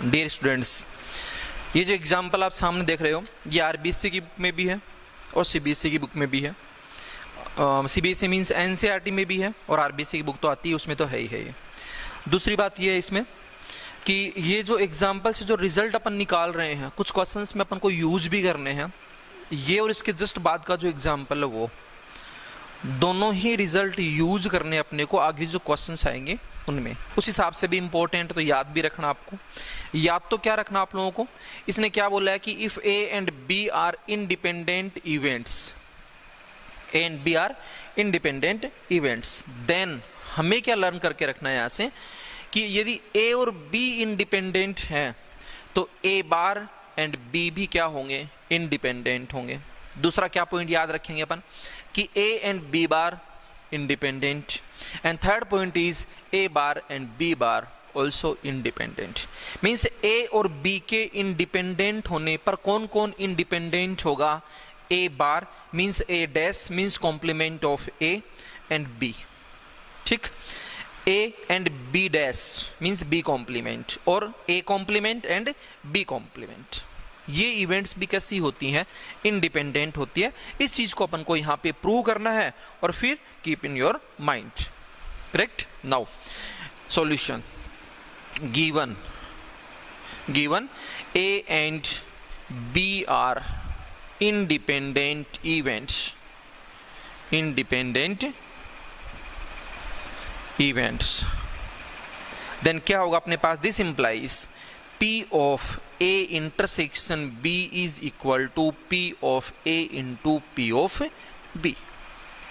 Dear students, ये जो example आप सामने देख रहे हो ये आरबीएससी की बुक में भी है और सीबीएसई की बुक में भी है। सीबीएसई मीन्स एनसीईआरटी में भी है और आरबीएससी की बुक तो आती है उसमें तो है ही है। ये दूसरी बात ये है इसमें कि ये जो एग्जाम्पल से जो रिजल्ट अपन निकाल रहे हैं, कुछ क्वेश्चंस में अपन को यूज भी करने हैं। ये और इसके जस्ट बाद का जो एग्जाम्पल है वो दोनों ही रिजल्ट यूज करने अपने को आगे जो क्वेश्चंस आएंगे उनमें, उस हिसाब से भी इंपॉर्टेंट, तो याद भी रखना आपको। याद तो क्या रखना आप लोगों को, इसने क्या बोला है कि if A and B are independent events, A and B are independent events, then हमें क्या लर्न करके रखना है यहाँ से कि यदि ए और बी इंडिपेंडेंट हैं तो ए बार एंड बी भी क्या होंगे, इंडिपेंडेंट होंगे। दूसरा क्या पॉइंट याद रखेंगे अपन कि a and b bar independent, and third point is a bar and b bar also independent. Means a और बी के इंडिपेंडेंट होने पर कौन कौन इंडिपेंडेंट होगा, A bar means A dash means complement of A and B, ठीक। A and B dash means B complement और A complement and B complement. ये इवेंट्स भी कैसी होती हैं, इंडिपेंडेंट होती है। इस चीज को अपन को यहाँ पे प्रूव करना है और फिर keep in your mind, correct. Now solution, given A and B are independent events, then क्या होगा अपने पास, this implies P of A intersection B is equal to P of A into P of B.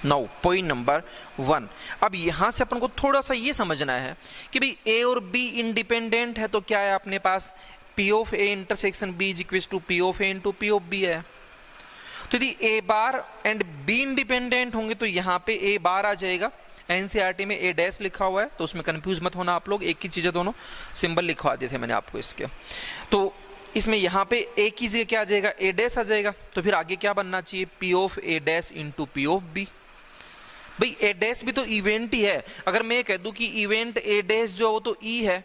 Now point number 1, अब यहां से अपन को थोड़ा सा ये समझना है कि भाई A और B इंडिपेंडेंट है तो क्या है अपने पास P of A intersection B is equal to P of A into P of B है। तो यदि ए बार एंड बी इंडिपेंडेंट होंगे तो यहाँ पे ए बार आ जाएगा। एनसीईआरटी में ए डैश लिखा हुआ है तो उसमें कंफ्यूज मत होना आप लोग, एक ही चीजें दोनों सिंबल लिखवा दिए थे मैंने आपको इसके। तो इसमें यहाँ पे ए की जगह क्या आ जाएगा, ए डैश आ जाएगा। तो फिर आगे क्या बनना चाहिए, P of A dash into P of B. भाई ए डैश भी तो इवेंट ही है। अगर मैं कह दूं कि इवेंट ए डैश जो वो तो ई है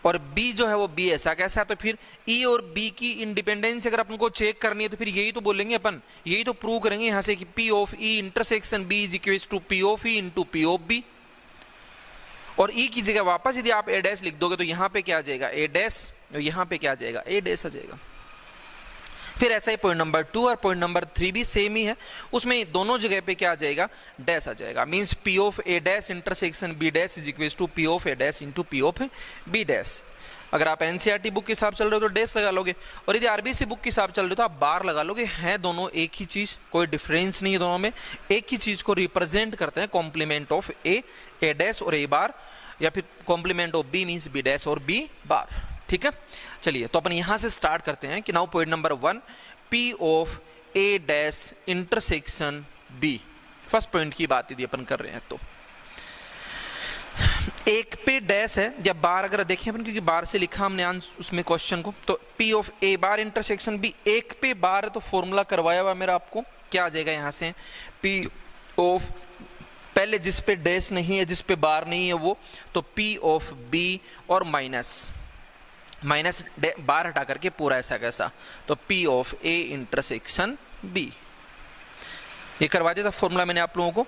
और B जो है वो B ऐसा कैसा है, तो फिर E और B की इंडिपेंडेंस अगर अपन को चेक करनी है तो फिर यही तो बोलेंगे अपन, यही तो प्रूव करेंगे यहां से कि P of E intersection B is equal to P of E into P of B। और E की जगह वापस यदि आप A डैश लिख दोगे तो यहां पे क्या आ जाएगा, A डैश, और यहां पे क्या आ जाएगा, A डैश आ जाएगा। फिर ऐसा ही पॉइंट नंबर 2 और पॉइंट नंबर 3 भी सेम ही है, उसमें दोनों जगह पे क्या आ जाएगा, डैश आ जाएगा। Means P of A dash intersection B dash is equal to P of A dash into P of B dash. अगर आप एनसीईआरटी बुक के हिसाब चल रहे हो तो डैश लगा लोगे, और यदि आरबीएससी बुक के हिसाब चल रहे हो तो आप बार लगा लोगे। हैं दोनों एक ही चीज, कोई डिफरेंस नहीं है दोनों में, एक ही चीज को रिप्रेजेंट करते हैं, कॉम्प्लीमेंट ऑफ ए डैश और ए बार, या फिर complement of B means B dash और बी बार, ठीक है। चलिए तो अपन यहां से स्टार्ट करते हैं कि now point number 1, P of A dash intersection B. First point की बात यदि अपन कर रहे हैं तो एक पे डैश है या बार, अगर देखें अपन क्योंकि बार से लिखा हमने आंसर उसमें क्वेश्चन को, तो P of A bar intersection B, एक पे बार है तो फॉर्मूला करवाया हुआ मेरा आपको, क्या आ जाएगा यहां से, P ऑफ पहले जिस पे डैश नहीं है, जिस पे बार नहीं है वो, तो P ऑफ बी और माइनस बार हटा करके पूरा ऐसा कैसा, तो P of A intersection B. ये करवा दिया था फॉर्मूला मैंने आप लोगों को।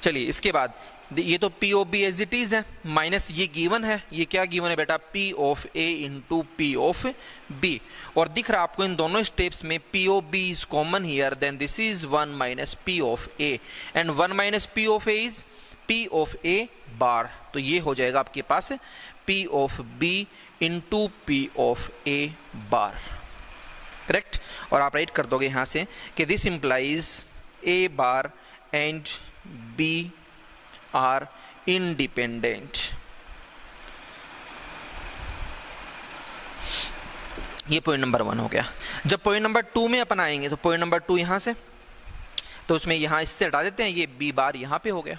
चलिए इसके बाद ये तो P of B as it is है, माइनस ये गिवन है, ये क्या गिवन है बेटा, P of A into P of B. और दिख रहा आपको इन दोनों स्टेप्स में P of B is common here, then this is 1 minus P of A, and 1 minus P of A is P of A bar. तो ये हो जाएगा आपके पास P of B into P of A bar, correct. और आप write कर दोगे यहां से कि this implies A bar and B are independent. ये पॉइंट नंबर 1 हो गया। जब पॉइंट नंबर 2 में अपन आएंगे तो पॉइंट नंबर 2 यहां से, तो उसमें यहां इससे हटा देते हैं, ये बी बार यहां पे हो गया।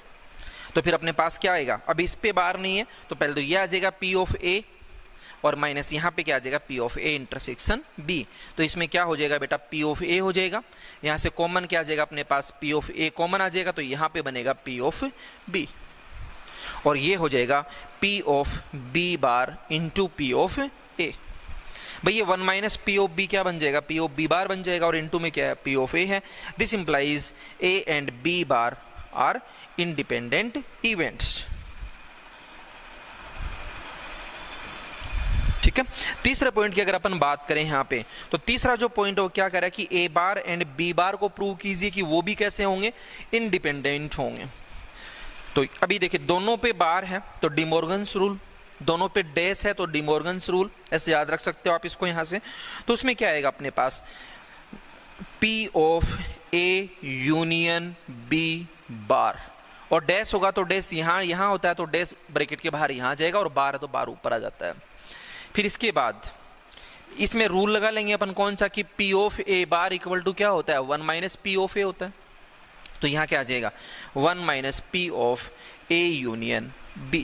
तो फिर अपने पास क्या आएगा, अब इस पे बार नहीं है तो पहले तो ये आ जाएगा P ऑफ ए, और माइनस यहाँ पे क्या आ जाएगा, P of A intersection B. तो इसमें क्या हो जाएगा बेटा, P ऑफ ए हो जाएगा। यहाँ से कॉमन क्या आ जाएगा अपने पास, P ऑफ ए कॉमन आ जाएगा, तो यहाँ पे बनेगा P ऑफ बी। और ये हो जाएगा P of B bar into P of A। भाई ये 1 माइनस P ऑफ B क्या बन जाएगा, P ऑफ B बार बन जाएगा, और इंटू में क्या है, P ऑफ A है। This implies A and B bar are independent events. ठीक है, तीसरे पॉइंट की अगर अपन बात करें यहाँ पे, तो तीसरा जो पॉइंट है वो क्या कह रहा है कि ए बार एंड बी बार को प्रूव कीजिए कि वो भी कैसे होंगे, इंडिपेंडेंट होंगे। तो अभी देखिए दोनों पे बार है तो डिमॉर्गन्स रूल, दोनों पे डैश है तो डिमॉर्गन्स रूल, ऐसे याद रख सकते हो आप इसको यहाँ से। तो उसमें क्या आएगा अपने पास, P of A union B बार, और डैश होगा तो डैश यहाँ होता है तो डैश ब्रैकेट के बाहर यहाँ जाएगा, और बार है तो बार ऊपर आ जाता है। फिर इसके बाद इसमें रूल लगा लेंगे अपन कौन सा, कि P of A bar equal to क्या होता है, 1 माइनस P ऑफ A होता है। तो यहाँ क्या आ जाएगा, 1 minus P of A union B,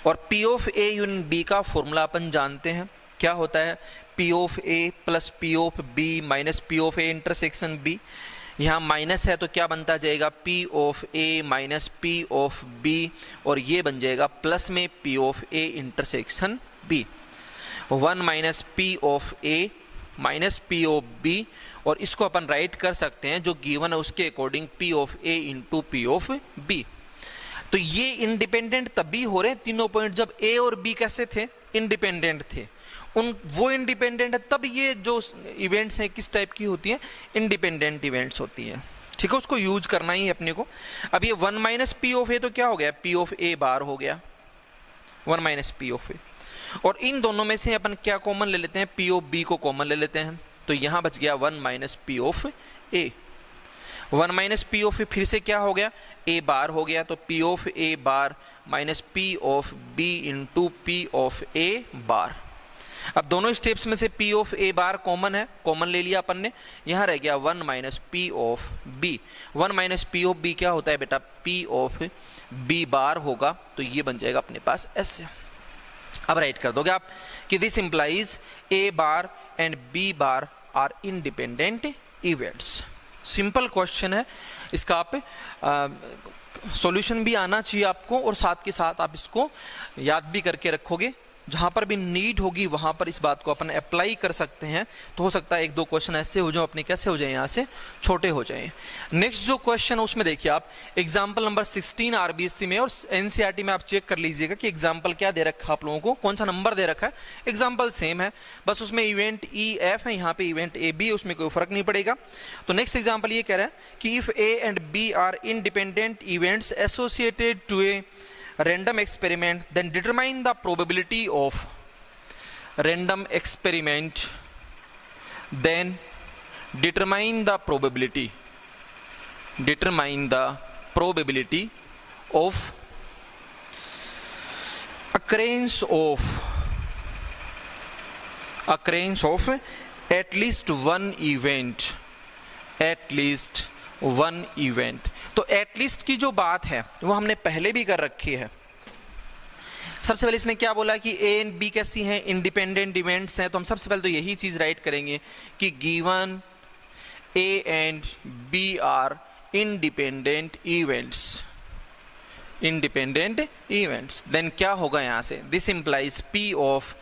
और P of A union B का फॉर्मूला अपन जानते हैं क्या होता है, P of A plus P of B minus P of A intersection B। यहाँ माइनस है तो क्या बनता जाएगा, P of A minus P of B, और ये बन जाएगा प्लस में P of A intersection B। 1 minus P of A minus P of B, और इसको अपन राइट कर सकते हैं जो गिवन है उसके according P of A into P of B। तो ये इंडिपेंडेंट तभी हो रहे हैं तीनों पॉइंट जब A और B कैसे थे, इंडिपेंडेंट थे। वो इंडिपेंडेंट है तब ये जो इवेंट्स हैं किस टाइप की होती हैं, इंडिपेंडेंट इवेंट्स होती हैं। ठीक है, उसको यूज करना ही है अपने को। अब ये 1 माइनस P ऑफ A तो क्या हो गया, P ऑफ A बार हो गया, 1 माइनस P ऑफ A। और इन दोनों में से अपन क्या कॉमन ले लेते हैं, P ऑफ B को कॉमन ले लेते हैं, तो यहां बच गया 1 minus P of A। 1 minus P of A फिर से क्या हो गया, A बार हो गया, तो P of A bar minus P of B into P of A बार। अब दोनों स्टेप्स में से P of A bar common है, कॉमन ले लिया अपन ने, यहां रह गया 1 minus P of B। 1 minus P of B क्या होता है बेटा, P ऑफ B बार होगा, तो ये बन जाएगा अपने पास ऐसे। अब राइट कर दोगे आप कि this implies A bar and B bar are independent events. Simple question है, इसका आप सॉल्यूशन भी आना चाहिए आपको, और साथ के साथ आप इसको याद भी करके रखोगे, जहां पर भी नीड होगी वहां पर इस बात को अपन अप्लाई कर सकते हैं। तो हो सकता है 1-2 क्वेश्चन ऐसे हो जाए अपने कैसे हो जाए, यहाँ से छोटे हो जाए। नेक्स्ट जो क्वेश्चन है उसमें देखिए आप एग्जाम्पल नंबर 16 आरबीएससी में और एनसीईआरटी में आप चेक कर लीजिएगा कि एग्जाम्पल क्या दे रखा है आप लोगों को, कौन सा नंबर दे रखा है। एग्जाम्पल सेम है, बस उसमें इवेंट EF है, यहाँ पे इवेंट AB है, उसमें कोई फर्क नहीं पड़ेगा। तो नेक्स्ट एग्जाम्पल ये कह रहा है कि if A and B are independent events associated to a random experiment, then determine the probability of random experiment, then determine the probability of occurrence of at least one event। तो at least की जो बात है वो हमने पहले भी कर रखी है। सबसे पहले इसने क्या बोला कि A एंड B कैसी हैं, इंडिपेंडेंट इवेंट्स हैं। तो हम सबसे पहले तो यही चीज राइट करेंगे कि given A and B are independent events, then क्या होगा यहां से, this implies P of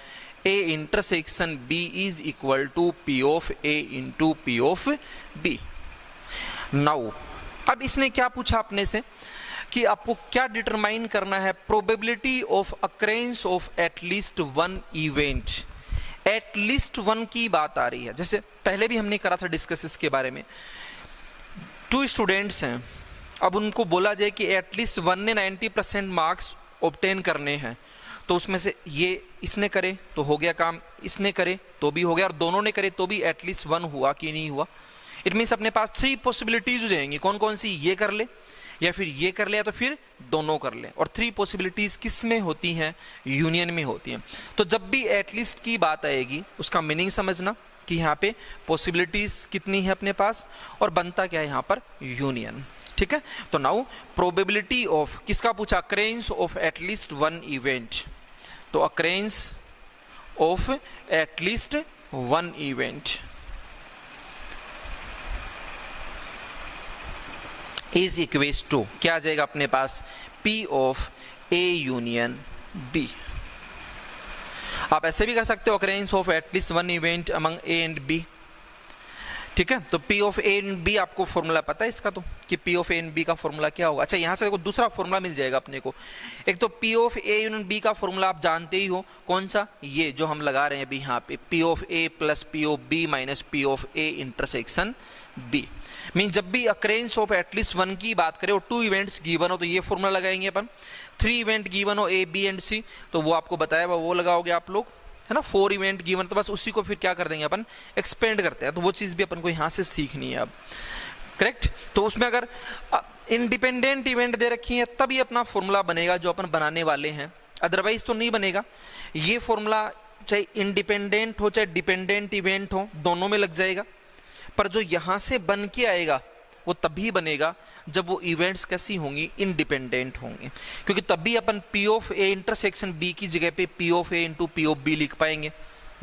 A intersection B is equal to P of A into P of B। Now अब इसने क्या पूछा अपने से कि आपको क्या डिटरमाइन करना है, probability of occurrence of at least one event. At least one की बात आ रही है, जैसे पहले भी हमने करा था डिस्कस इसके बारे में। 2 स्टूडेंट्स हैं, अब उनको बोला जाए कि एटलीस्ट वन ने 90% मार्क्स ऑब्टेन करने हैं, तो उसमें से ये इसने करे तो हो गया काम, इसने करे तो भी हो गया, और दोनों ने करे तो भी एटलीस्ट वन हुआ कि नहीं हुआ। इट मीन्स अपने पास 3 पॉसिबिलिटीज हो जाएंगी, कौन कौन सी, ये कर ले या फिर ये कर ले या तो फिर दोनों कर ले। और 3 पॉसिबिलिटीज किस में होती हैं, यूनियन में होती हैं। तो जब भी एटलीस्ट की बात आएगी उसका मीनिंग समझना कि यहाँ पे पॉसिबिलिटीज कितनी है अपने पास, और बनता क्या है यहाँ पर, यूनियन। ठीक है, तो नाउ प्रोबेबिलिटी ऑफ किसका पूछा, occurrence of at least one event. तो occurrence of at least one event is equals to क्या आ जाएगा अपने पास, P of A union B। आप ऐसे भी कर सकते हो, occurrence of at least one event among A and B। ठीक है, तो P of A and B आपको फॉर्मूला पता है इसका, तो कि P of A and B का फॉर्मूला क्या होगा। अच्छा, यहाँ से देखो दूसरा फॉर्मूला मिल जाएगा अपने को। एक तो P of A union B का फॉर्मूला आप जानते ही हो, कौन सा, ये जो हम लगा रहे हैं अभी यहाँ पे, P of A plus P of B minus P of A intersection B। Mean जब भी अक्रेंस ऑफ एटलीस्ट वन की बात करें और 2 इवेंट्स गिवन हो तो ये फॉर्मूला लगाएंगे अपन। 3 इवेंट गिवन हो A B एंड C तो वो आपको बताया वो लगाओगे आप लोग, है ना। 4 इवेंट गिवन तो बस उसी को फिर क्या कर देंगे अपन, एक्सपेंड करते हैं। तो वो चीज भी अपन को यहाँ से सीखनी है अब, करेक्ट। तो उसमें अगर इंडिपेंडेंट इवेंट दे रखी है तभी अपना फॉर्मूला बनेगा जो अपन बनाने वाले हैं, अदरवाइज तो नहीं बनेगा। ये फॉर्मूला चाहे इंडिपेंडेंट हो चाहे डिपेंडेंट इवेंट हो, दोनों में लग जाएगा। पर जो यहां से बन के आएगा वो तभी बनेगा जब वो इवेंट्स कैसी होंगी, इंडिपेंडेंट होंगे। क्योंकि तभी अपन P of A intersection B की जगह पे P of A into P of B लिख पाएंगे,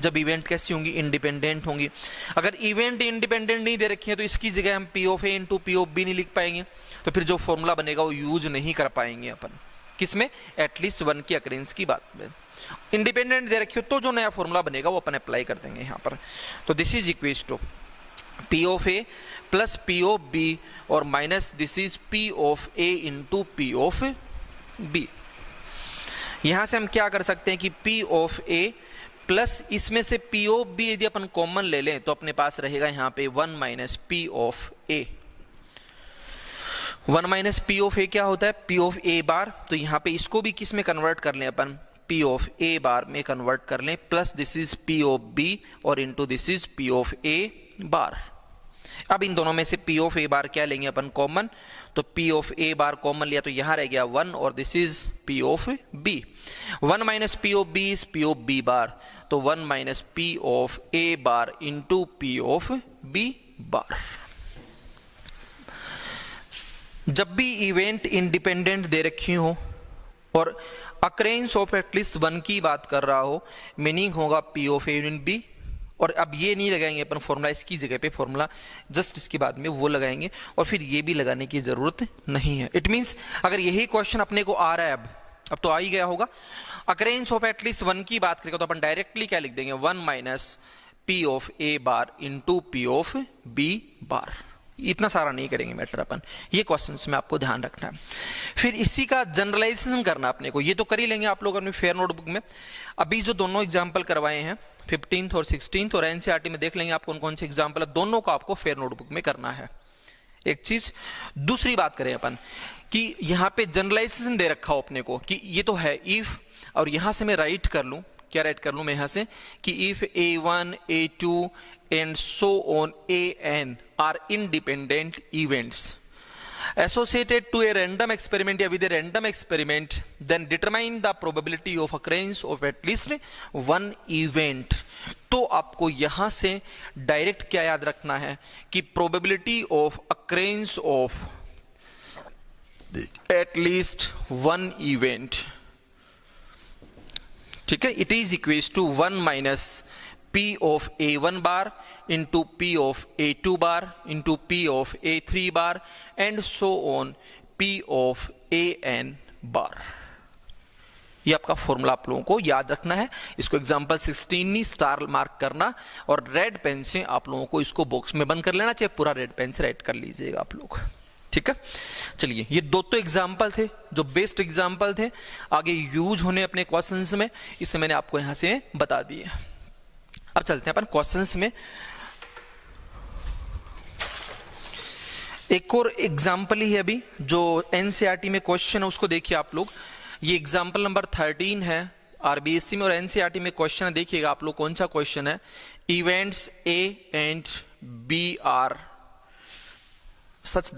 जब इवेंट कैसी होंगी, इंडिपेंडेंट होंगी। अगर इवेंट इंडिपेंडेंट नहीं दे रखी है तो इसकी जगह हम P of A into P of B नहीं लिख पाएंगे, तो फिर जो फॉर्मूला बनेगा वो यूज नहीं कर पाएंगे अपन। किसमें, एटलीस्ट वन की अक्रेंस की बात में। इंडिपेंडेंट दे रखी हो तो जो नया फॉर्मूला बनेगा वो अपन अप्लाई कर देंगे यहाँ पर। तो this is equal to P of A plus P of B और minus this is P of A into P of B। यहां से हम क्या कर सकते हैं कि P ऑफ A प्लस इसमें से P ऑफ B यदि अपन कॉमन ले लें तो अपने पास रहेगा यहाँ पे 1 minus P of A। 1 minus P of A क्या होता है, P ऑफ A बार। तो यहाँ पे इसको भी किस में कन्वर्ट कर लें अपन, P ऑफ A बार में कन्वर्ट कर लें, plus this is P of B और into this is P of A बार। अब इन दोनों में से P ऑफ A बार क्या लेंगे अपन कॉमन, तो P of A bar common लिया तो यहां रह गया 1 और this is P of B। 1 minus P of B is P of B बार, तो 1 minus P of A bar into P of B बार। जब भी इवेंट इंडिपेंडेंट दे रखी हो और अक्रेंस ऑफ एटलीस्ट वन की बात कर रहा हो, मीनिंग होगा P of A union B। और अब ये नहीं लगाएंगे अपन फॉर्मूला, इसकी जगह पे फॉर्मूला जस्ट इसके बाद में वो लगाएंगे और फिर ये भी लगाने की जरूरत नहीं है। इट मींस अगर यही क्वेश्चन अपने को आ रहा है अब तो आ ही गया होगा, अक्रेंस ऑफ एटलीस्ट वन की बात करेगा तो अपन डायरेक्टली क्या लिख देंगे, 1 minus P of A bar into P of B बार। इतना सारा नहीं करेंगे मैटर अपन, ये क्वेश्चंस में आपको ध्यान रखना है। फिर इसी का जनरलाइजेशन करना अपने को, ये तो कर ही लेंगे आप लोग अपनी फेयर नोटबुक में। अभी जो दोनों एग्जाम्पल करवाए हैं 15th और 16th और एनसीईआरटी में देख लेंगे आप कौन कौन से एग्जाम्पल है, दोनों को आपको फेयर नोटबुक में करना है, एक चीज। दूसरी बात करें अपन कि यहाँ पे जनरलाइजेशन दे रखा हो अपने को कि ये तो है इफ, और यहां से मैं राइट कर लूं, क्या राइट कर लूं मैं यहां से कि if A1 A2 and so on AN are independent events associated to a random experiment या with a random experiment, then determine the probability of occurrence of at least one event। तो आपको यहां से डायरेक्ट क्या याद रखना है कि probability of occurrence of at least one event, ठीक है, it is equals to 1 minus P of A1 bar into P of A2 bar into P of A3 bar and so on P of AN बार। ये आपका formula आप लोगों को याद रखना है। इसको एग्जांपल 16 नहीं स्टार मार्क करना और रेड पेन से आप लोगों को इसको बॉक्स में बंद कर लेना, चाहे पूरा रेड पेन से राइट कर लीजिएगा आप लोग, ठीक है। चलिए, ये दो तो एग्जाम्पल थे जो बेस्ट एग्जाम्पल थे, आगे यूज होने अपने क्वेश्चंस में, इसे मैंने आपको यहां से बता दिए। अब चलते हैं अपन क्वेश्चंस में। एक और एग्जाम्पल ही है अभी जो एनसीईआरटी में क्वेश्चन है, उसको देखिए आप लोग। ये एग्जाम्पल नंबर 13 है, आरबीएससी में और एनसीईआरटी में क्वेश्चन है। देखिएगा आप लोग कौन सा क्वेश्चन है। Events A and B are such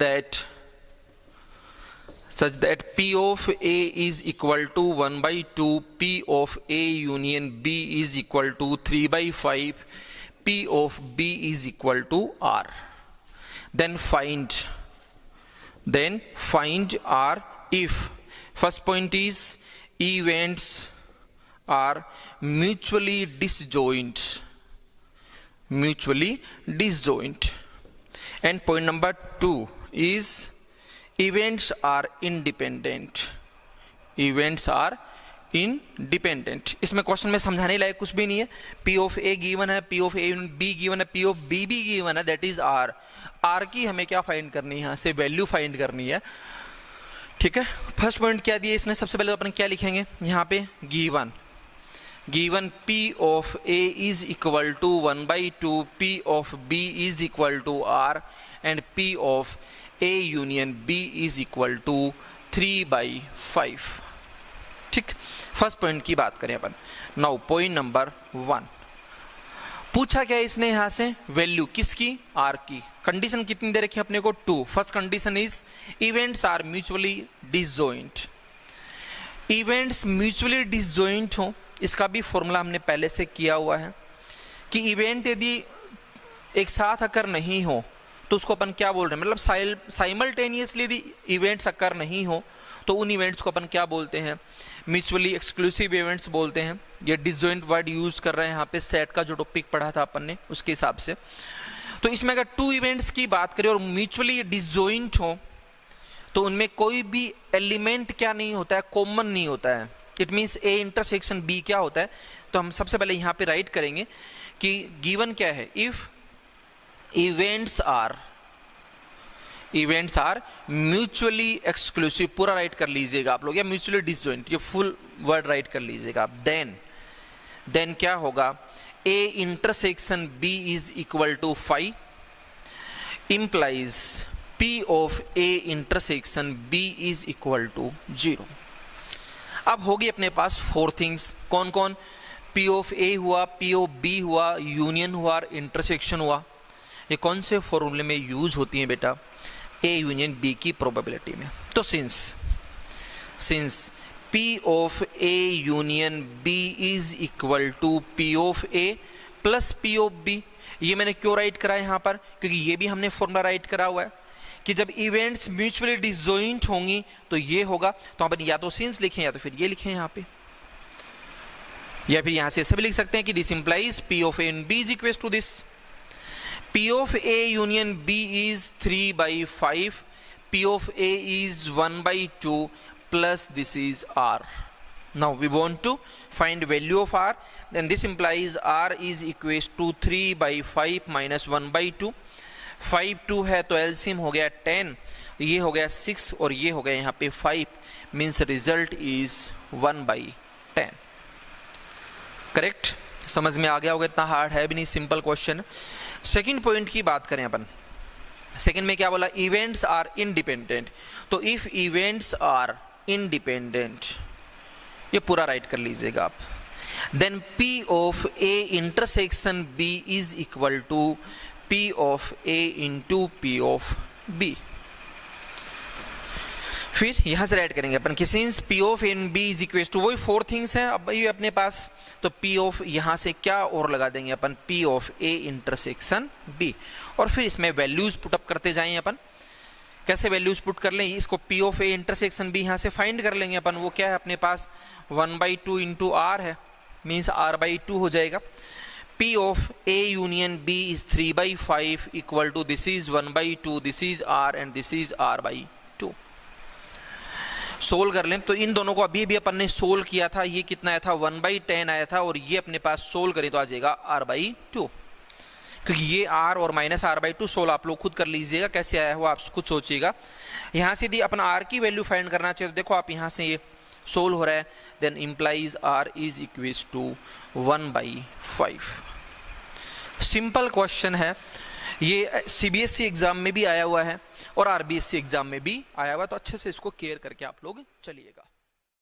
that P of A is equal to 1 by 2, P of A union B is equal to 3 by 5, P of B is equal to R. Then find R if first point is events are mutually disjoint, and point number 2 is events are independent, events are independent. इसमें question में समझाने लायक कुछ भी नहीं है। P of A given है, P of A B given है, पी ऑफ बी भी गिवन है, दैट इज आर। आर की हमें क्या फाइंड करनी है, यहाँ से वैल्यू फाइंड करनी है, ठीक है। फर्स्ट पॉइंट क्या दिया इसने, सबसे पहले तो अपन क्या लिखेंगे यहाँ पे, given P of A is equal to 1/2, P of B is equal to R and P of A union B is equal to 3/5, ठीक। फर्स्ट पॉइंट की बात करें अपन। नाउ पॉइंट नंबर 1, पूछा क्या इसने यहां से, वैल्यू किसकी, R की। कंडीशन कितनी दे रखी है अपने को, 2। First condition is events are mutually disjoint. Events mutually disjoint हो, इसका भी फॉर्मूला हमने पहले से किया हुआ है कि इवेंट यदि एक साथ अकर नहीं हो तो उसको अपन क्या बोल रहे हैं, मतलब साइमल्टेनियसली यदि इवेंट्स अकर नहीं हो तो उन इवेंट्स को अपन क्या बोलते हैं, म्यूचुअली एक्सक्लूसिव इवेंट्स बोलते हैं। ये डिसजॉइंट वर्ड यूज कर रहे हैं यहाँ पे, सेट का जो टॉपिक पढ़ा था अपन ने उसके हिसाब से। तो इसमें अगर 2 इवेंट्स की बात करें और म्यूचुअली डिसजॉइंट हो तो उनमें कोई भी एलिमेंट क्या नहीं होता है, कॉमन नहीं होता है। It means A intersection B क्या होता है, तो हम सबसे पहले यहाँ पे राइट करेंगे कि गिवन क्या है, if events are mutually exclusive, पूरा राइट कर लीजिएगा आप लोग, या म्यूचुअली डिसजॉइंट, ये फुल वर्ड राइट कर लीजिएगा आप। देन क्या होगा, A intersection B is equal to 5 implies P of A intersection B is equal to 0। अब होगी अपने पास 4 थिंग्स, कौन कौन, पी ऑफ ए हुआ, पी ऑफ बी हुआ, यूनियन हुआ और इंटरसेक्शन हुआ। ये कौन से फॉर्मूले में यूज होती हैं बेटा, ए यूनियन बी की प्रोबेबिलिटी में। तो since P of A union B is equal to P of A plus P of B, ये मैंने क्यों राइट करा है यहाँ पर, क्योंकि ये भी हमने फॉर्मूला राइट करा हुआ है कि जब इवेंट्स म्यूचुअली डिसजॉइंट होंगी तो ये होगा। तो अपन या तो सिंस लिखें या तो फिर ये लिखें यहाँ पे, या फिर यहाँ से ऐसे भी लिख सकते हैं कि this implies P of A and B is equal to this, P of A union B is 3/5, P of A is 1/2 plus this is R. Now we want to find value of R, then this implies R is equals to 3/5 minus 1/2, 5 2 है तो LCM हो गया 10, ये हो गया 6 और ये हो गया यहाँ पे 5, मीन्स रिजल्ट इज 1/10। करेक्ट, समझ में आ गया होगा, इतना हार्ड है भी नहीं, सिंपल क्वेश्चन। सेकंड पॉइंट की बात करें अपन, सेकंड में क्या बोला, इवेंट्स आर इंडिपेंडेंट। तो इफ इवेंट्स आर इंडिपेंडेंट, ये पूरा राइट कर लीजिएगा आप, then P of A intersection B is equal to P of A into P of B। फिर यहां से राइट करेंगे अपन कि since P of A and B is equal to, वही 4 थिंग्स हैं अब ये अपने पास, तो P ऑफ यहां से क्या और लगा देंगे अपन, P of A intersection B, और फिर इसमें वैल्यूज पुटअप करते जाएं अपन। कैसे वैल्यूज पुट कर लें, इसको P of A intersection B यहां से फाइंड कर लेंगे अपन, वो क्या है अपने पास 1/2 इंटू R है, मीन्स R/2 हो जाएगा। P of A union B is 3/5 equal to this is 1/2, this is R and this is R/2। Solve कर लें तो इन दोनों को अभी भी अपन ने सोल्व किया था, ये कितना आया था 1/10 आया था, और ये अपने पास सोल्व करें तो आ जाएगा R/2, क्योंकि ये R और माइनस R/2 सोल्व आप लोग खुद कर लीजिएगा, कैसे आया हुआ आप खुद सोचिएगा। यहाँ से यदि अपन R की वैल्यू फाइंड करना चाहिए तो देखो आप यहाँ से ये सोल्व हो रहा है, then implies R is equal to 1/5। Simple question है ये, CBSE एग्जाम में भी आया हुआ है और RBSE एग्जाम में भी आया हुआ है, तो अच्छे से इसको केयर करके आप लोग चलिएगा।